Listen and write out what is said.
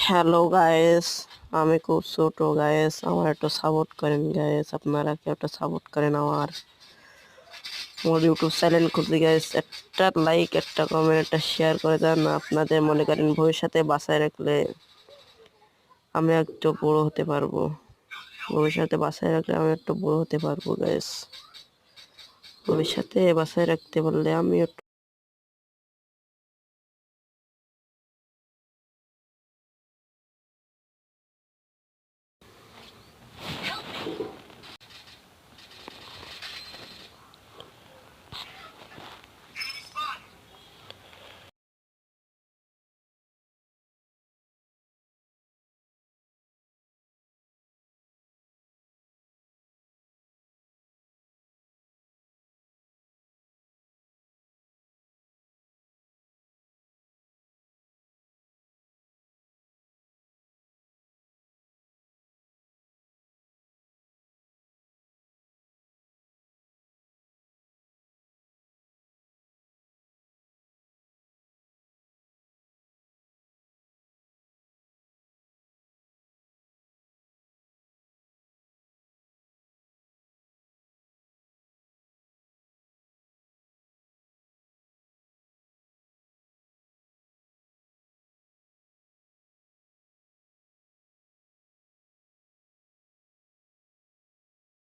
Hello guys, আমি খুব ছোট গাইস, আমার একটু সাপোর্ট করেন গাইস। আপনারা কেউ একটা সাপোর্ট করেন আমার ইউটিউব চ্যানেল খুলতে গাইস। একটা লাইক, একটা কমেন্ট, একটা শেয়ার করে দেন। আপনাদের মনে করেন ভবিষ্যতে বাঁচায় রাখলে আমি একটু বড় হতে পারবো। ভবিষ্যতে বাঁচায় রাখলে আমি একটু বড় হতে পারবো গাইস। ভবিষ্যতে বাঁচায় রাখতে পারলে আমি